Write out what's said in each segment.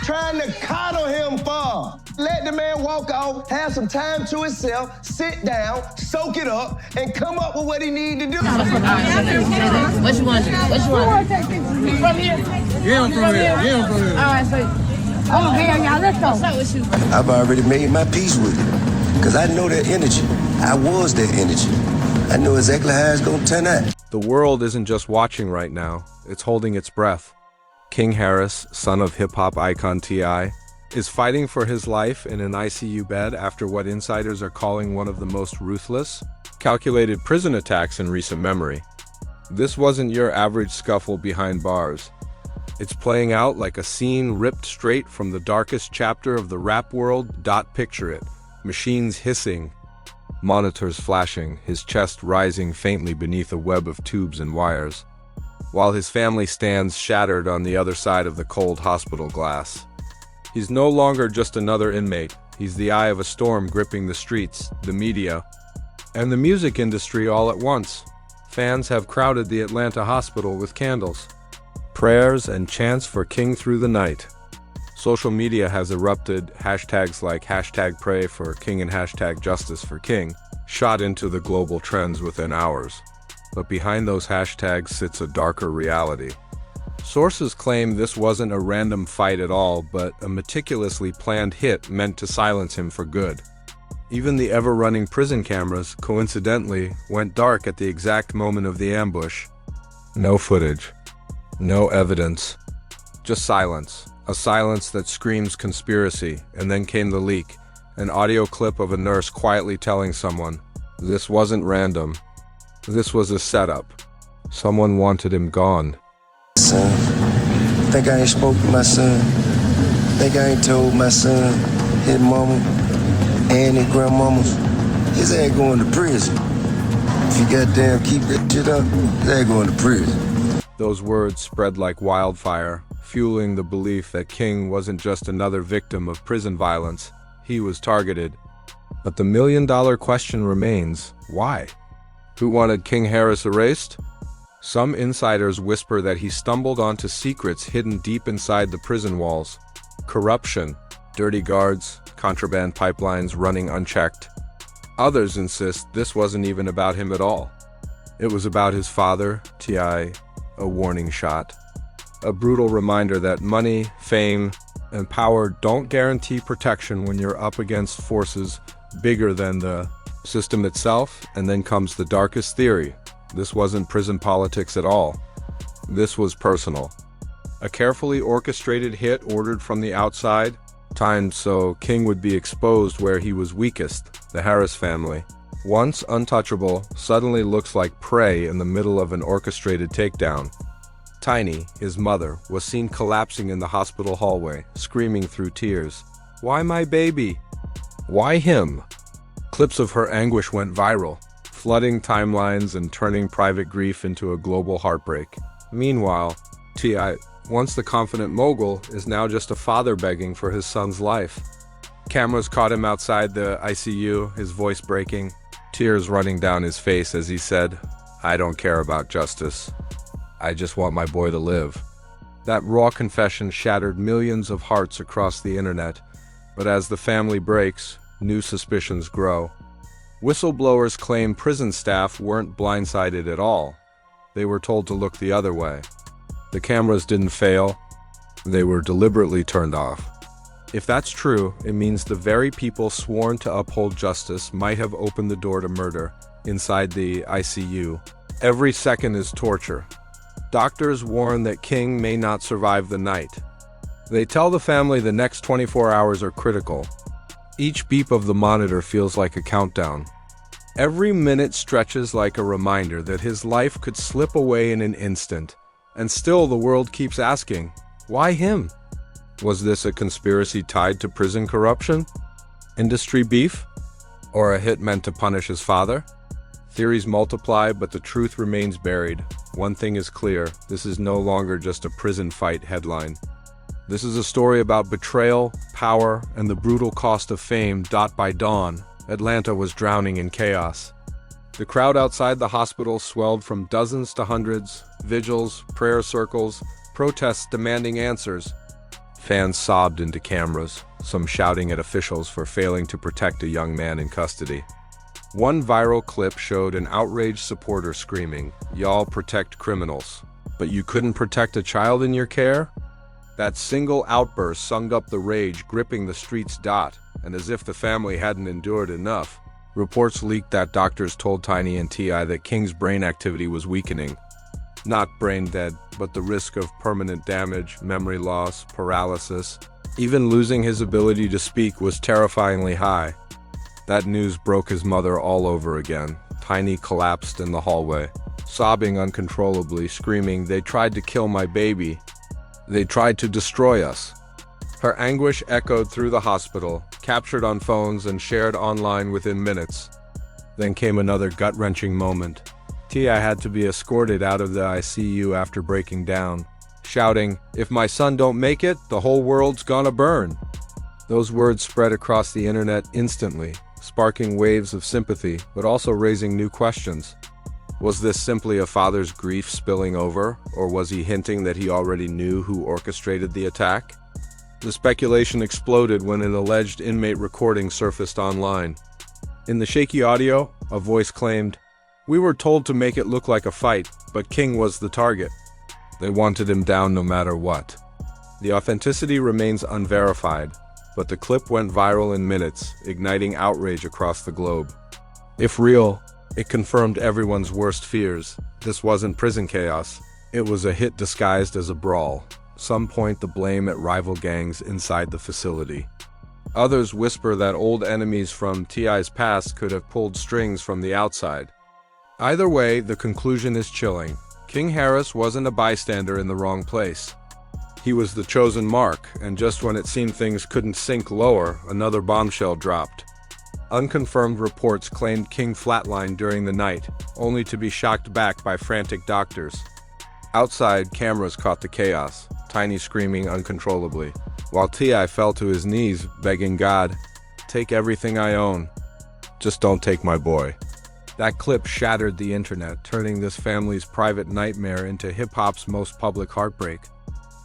trying to coddle him for? Let the man walk off, have some time to himself, sit down, soak it up, and come up with what he need to do. What you want to do? What you want to do? From here? Yeah, I'm from here. Yeah, I'm from here. All right, so, oh, hell, y'all, let's go. What's up with you? I've already made my peace with it, because I know that energy. I was that energy. I know exactly how it's going to turn out. The world isn't just watching right now, it's holding its breath. King Harris, son of hip-hop icon T.I., is fighting for his life in an ICU bed after what insiders are calling one of the most ruthless, calculated prison attacks in recent memory. This wasn't your average scuffle behind bars. It's playing out like a scene ripped straight from the darkest chapter of the rap world. Picture it. Machines hissing, monitors flashing, his chest rising faintly beneath a web of tubes and wires, while his family stands shattered on the other side of the cold hospital glass. He's no longer just another inmate. He's the eye of a storm gripping the streets, the media, and the music industry all at once. Fans have crowded the Atlanta hospital with candles, prayers, and chants for King through the night. Social media has erupted, hashtags like #pray for King and #justice for King shot into the global trends within hours. But behind those hashtags sits a darker reality. Sources claim this wasn't a random fight at all, but a meticulously planned hit meant to silence him for good. Even the ever-running prison cameras, coincidentally, went dark at the exact moment of the ambush. No footage. No evidence. Just silence. A silence that screams conspiracy. And then came the leak. An audio clip of a nurse quietly telling someone, "This wasn't random. This was a setup. Someone wanted him gone." Son, think I ain't spoke to my son? Think I ain't told my son, his mama, and his grandmamas? His ass going to prison. If you goddamn keep that shit up, his ass going to prison. Those words spread like wildfire, fueling the belief that King wasn't just another victim of prison violence. He was targeted. But the million-dollar question remains, why? Who wanted King Harris erased? Some insiders whisper that he stumbled onto secrets hidden deep inside the prison walls. Corruption, dirty guards, contraband pipelines running unchecked. Others insist this wasn't even about him at all. It was about his father, T.I., a warning shot. A brutal reminder that money, fame, and power don't guarantee protection when you're up against forces bigger than the system itself. And then comes the darkest theory. This wasn't prison politics at all. This was personal. A carefully orchestrated hit ordered from the outside, timed so King would be exposed where he was weakest. The Harris family, once untouchable, suddenly looks like prey in the middle of an orchestrated takedown. Tiny, his mother, was seen collapsing in the hospital hallway, screaming through tears. "Why my baby? Why him?" Clips of her anguish went viral, flooding timelines and turning private grief into a global heartbreak. Meanwhile, T.I., once the confident mogul, is now just a father begging for his son's life. Cameras caught him outside the ICU, his voice breaking, tears running down his face as he said, "I don't care about justice. I just want my boy to live." That raw confession shattered millions of hearts across the internet, but as the family breaks, new suspicions grow. Whistleblowers claim prison staff weren't blindsided at all. They were told to look the other way. The cameras didn't fail. They were deliberately turned off. If that's true, it means the very people sworn to uphold justice might have opened the door to murder inside the ICU. Every second is torture. Doctors warn that King may not survive the night. They tell the family the next 24 hours are critical. Each beep of the monitor feels like a countdown. Every minute stretches like a reminder that his life could slip away in an instant. And still the world keeps asking, why him? Was this a conspiracy tied to prison corruption? Industry beef? Or a hit meant to punish his father? Theories multiply, but the truth remains buried. One thing is clear, this is no longer just a prison fight headline. This is a story about betrayal, power, and the brutal cost of fame. By dawn, Atlanta was drowning in chaos. The crowd outside the hospital swelled from dozens to hundreds, vigils, prayer circles, protests demanding answers. Fans sobbed into cameras, some shouting at officials for failing to protect a young man in custody. One viral clip showed an outraged supporter screaming, "Y'all protect criminals, but you couldn't protect a child in your care?" That single outburst summed up the rage gripping the streets. And as if the family hadn't endured enough, reports leaked that doctors told Tiny and T.I. that King's brain activity was weakening. Not brain dead, but the risk of permanent damage, memory loss, paralysis. Even losing his ability to speak was terrifyingly high. That news broke his mother all over again. Tiny collapsed in the hallway, sobbing uncontrollably, screaming, "They tried to kill my baby. They tried to destroy us." Her anguish echoed through the hospital, captured on phones and shared online within minutes. Then came another gut-wrenching moment. T.I. had to be escorted out of the ICU after breaking down, shouting, "If my son don't make it, the whole world's gonna burn." Those words spread across the internet instantly, sparking waves of sympathy, but also raising new questions. Was this simply a father's grief spilling over, or was he hinting that he already knew who orchestrated the attack? The speculation exploded when an alleged inmate recording surfaced online. In the shaky audio, a voice claimed, "We were told to make it look like a fight, but King was the target. They wanted him down no matter what." The authenticity remains unverified, but the clip went viral in minutes, igniting outrage across the globe. If real, it confirmed everyone's worst fears. This wasn't prison chaos. It was a hit disguised as a brawl. Some point the blame at rival gangs inside the facility. Others whisper that old enemies from T.I.'s past could have pulled strings from the outside. Either way, the conclusion is chilling. King Harris wasn't a bystander in the wrong place. He was the chosen mark, and just when it seemed things couldn't sink lower, another bombshell dropped. Unconfirmed reports claimed King flatlined during the night, only to be shocked back by frantic doctors. Outside, cameras caught the chaos, Tiny screaming uncontrollably, while T.I. fell to his knees, begging God, "Take everything I own. Just don't take my boy." That clip shattered the internet, turning this family's private nightmare into hip-hop's most public heartbreak.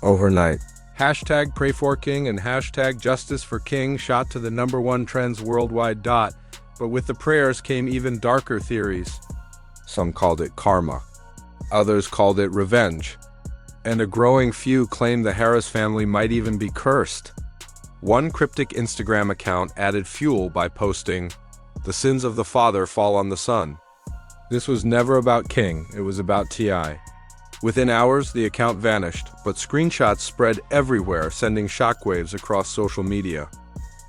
Overnight, hashtag Pray for King and hashtag Justice for King shot to the #1 trends worldwide. But with the prayers came even darker theories. Some called it karma. Others called it revenge. And a growing few claimed the Harris family might even be cursed. One cryptic Instagram account added fuel by posting, "The sins of the father fall on the son." This was never about King, it was about T.I. Within hours, the account vanished, but screenshots spread everywhere, sending shockwaves across social media.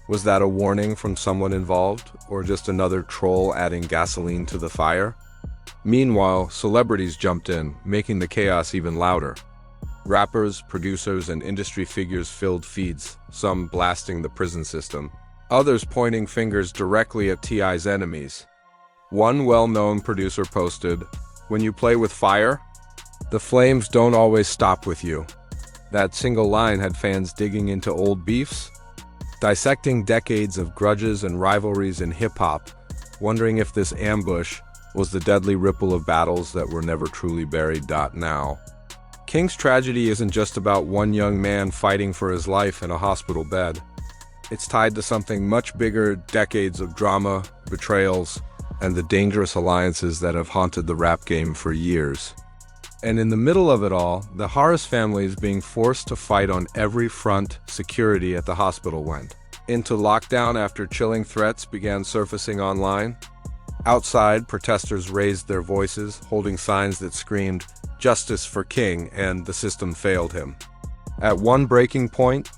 Was that a warning from someone involved, or just another troll adding gasoline to the fire? Meanwhile, celebrities jumped in, making the chaos even louder. Rappers, producers, and industry figures filled feeds, some blasting the prison system, others pointing fingers directly at T.I.'s enemies. One well-known producer posted, "When you play with fire, the flames don't always stop with you." That single line had fans digging into old beefs, dissecting decades of grudges and rivalries in hip-hop, wondering if this ambush was the deadly ripple of battles that were never truly buried. Now, King's tragedy isn't just about one young man fighting for his life in a hospital bed. It's tied to something much bigger, decades of drama, betrayals, and the dangerous alliances that have haunted the rap game for years. And in the middle of it all, the Harris family is being forced to fight on every front. Security at the hospital went into lockdown after chilling threats began surfacing online. Outside, protesters raised their voices, holding signs that screamed, "Justice for King," and "The system failed him." At one breaking point,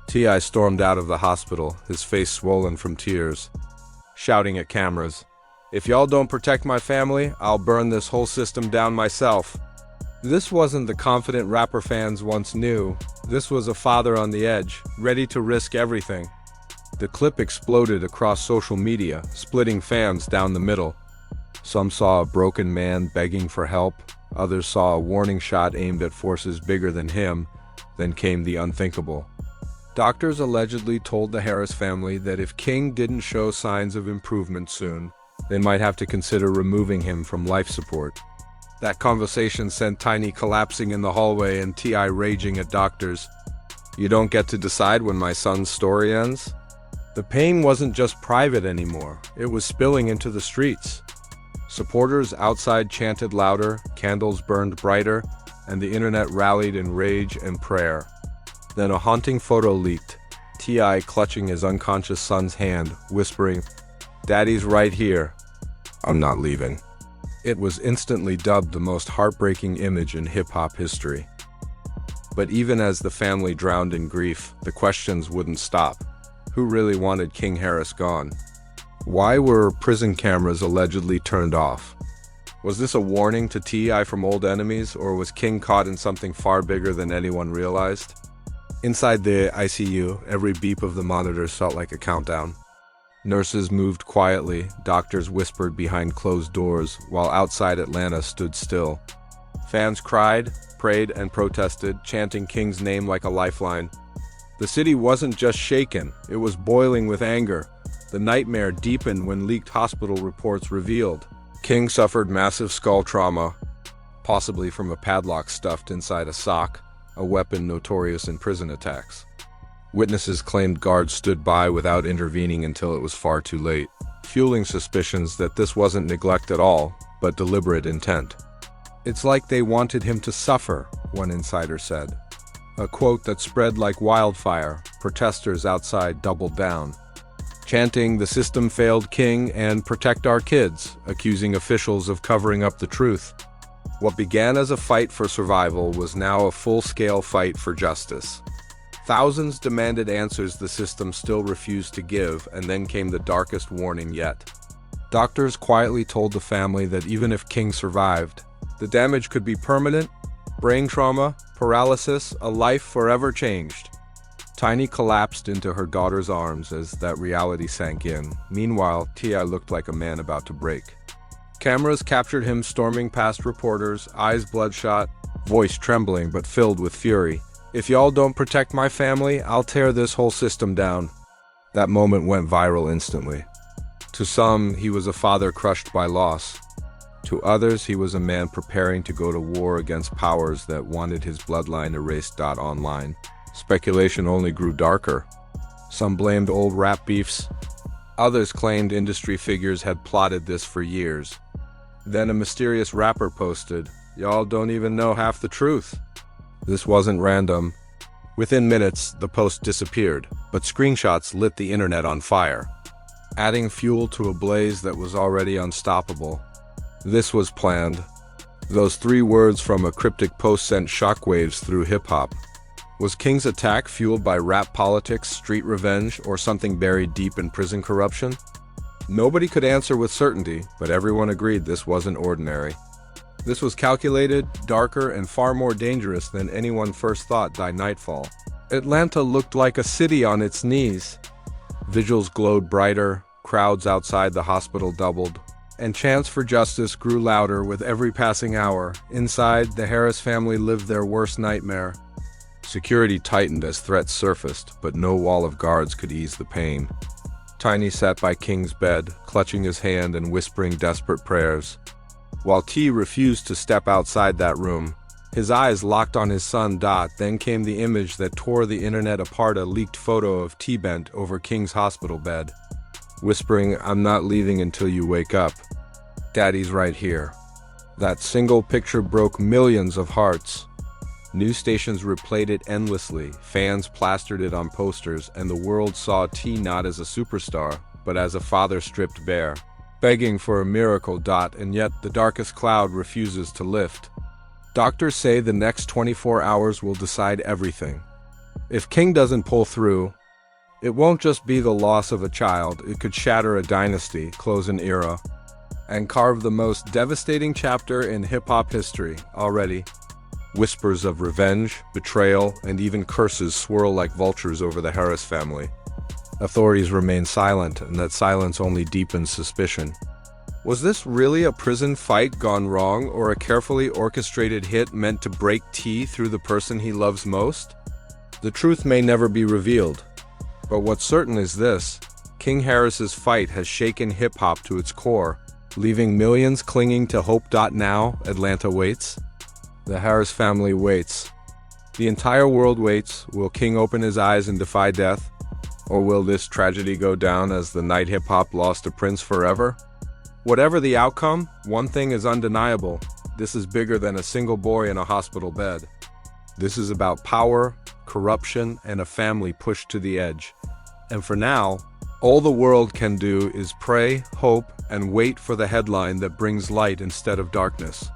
T.I. stormed out of the hospital, his face swollen from tears, shouting at cameras, "If y'all don't protect my family, I'll burn this whole system down myself." This wasn't the confident rapper fans once knew. This was a father on the edge, ready to risk everything. The clip exploded across social media, splitting fans down the middle. Some saw a broken man begging for help, others saw a warning shot aimed at forces bigger than him. Then came the unthinkable. Doctors allegedly told the Harris family that if King didn't show signs of improvement soon, they might have to consider removing him from life support. That conversation sent Tiny collapsing in the hallway and T.I. raging at doctors. You don't get to decide when my son's story ends? The pain wasn't just private anymore, it was spilling into the streets. Supporters outside chanted louder, candles burned brighter, and the internet rallied in rage and prayer. Then a haunting photo leaked, T.I. clutching his unconscious son's hand, whispering, "Daddy's right here. I'm not leaving." It was instantly dubbed the most heartbreaking image in hip-hop history. But even as the family drowned in grief, the questions wouldn't stop. Who really wanted King Harris gone? Why were prison cameras allegedly turned off? Was this a warning to T.I. from old enemies, or was King caught in something far bigger than anyone realized? Inside the ICU, every beep of the monitors felt like a countdown. Nurses moved quietly, doctors whispered behind closed doors, while outside Atlanta stood still. Fans cried, prayed, and protested, chanting King's name like a lifeline. The city wasn't just shaken, it was boiling with anger. The nightmare deepened when leaked hospital reports revealed King suffered massive skull trauma, possibly from a padlock stuffed inside a sock, a weapon notorious in prison attacks. Witnesses claimed guards stood by without intervening until it was far too late, fueling suspicions that this wasn't neglect at all, but deliberate intent. "It's like they wanted him to suffer," one insider said. A quote that spread like wildfire. Protesters outside doubled down, chanting "The system failed King" and "Protect our kids," accusing officials of covering up the truth. What began as a fight for survival was now a full-scale fight for justice. Thousands demanded answers the system still refused to give, and then came the darkest warning yet. Doctors quietly told the family that even if King survived, the damage could be permanent: brain trauma, paralysis, a life forever changed. Tiny collapsed into her daughter's arms as that reality sank in. Meanwhile, T.I. looked like a man about to break. Cameras captured him storming past reporters, eyes bloodshot, voice trembling but filled with fury. "If y'all don't protect my family, I'll tear this whole system down." That moment went viral instantly. To some, he was a father crushed by loss. To others, he was a man preparing to go to war against powers that wanted his bloodline erased. Online, speculation only grew darker. Some blamed old rap beefs. Others claimed industry figures had plotted this for years. Then a mysterious rapper posted, "Y'all don't even know half the truth." This wasn't random. Within minutes, the post disappeared, but screenshots lit the internet on fire, adding fuel to a blaze that was already unstoppable. This was planned. Those 3 words from a cryptic post sent shockwaves through hip-hop. Was King's attack fueled by rap politics, street revenge, or something buried deep in prison corruption? Nobody could answer with certainty, but everyone agreed this wasn't ordinary. This was calculated, darker, and far more dangerous than anyone first thought by nightfall. Atlanta looked like a city on its knees. Vigils glowed brighter, crowds outside the hospital doubled, and chants for justice grew louder with every passing hour. Inside, the Harris family lived their worst nightmare. Security tightened as threats surfaced, but no wall of guards could ease the pain. Tiny sat by King's bed, clutching his hand and whispering desperate prayers. While T refused to step outside that room, his eyes locked on his son. Then came the image that tore the internet apart, a leaked photo of T bent over King's hospital bed, whispering, "I'm not leaving until you wake up. Daddy's right here." That single picture broke millions of hearts. News stations replayed it endlessly, fans plastered it on posters, and the world saw T not as a superstar, but as a father stripped bare, begging for a miracle. And yet the darkest cloud refuses to lift. Doctors say the next 24 hours will decide everything. If King doesn't pull through, it won't just be the loss of a child, it could shatter a dynasty, close an era, and carve the most devastating chapter in hip-hop history. Already, whispers of revenge, betrayal, and even curses swirl like vultures over the Harris family. Authorities remain silent, and that silence only deepens suspicion. Was this really a prison fight gone wrong, or a carefully orchestrated hit meant to break T through the person he loves most? The truth may never be revealed, but what's certain is this: King Harris's fight has shaken hip-hop to its core, leaving millions clinging to hope. Now, Atlanta waits. The Harris family waits. The entire world waits. Will King open his eyes and defy death? Or will this tragedy go down as the night hip-hop lost a prince forever? Whatever the outcome, one thing is undeniable. This is bigger than a single boy in a hospital bed. This is about power, corruption, and a family pushed to the edge. And for now, all the world can do is pray, hope, and wait for the headline that brings light instead of darkness.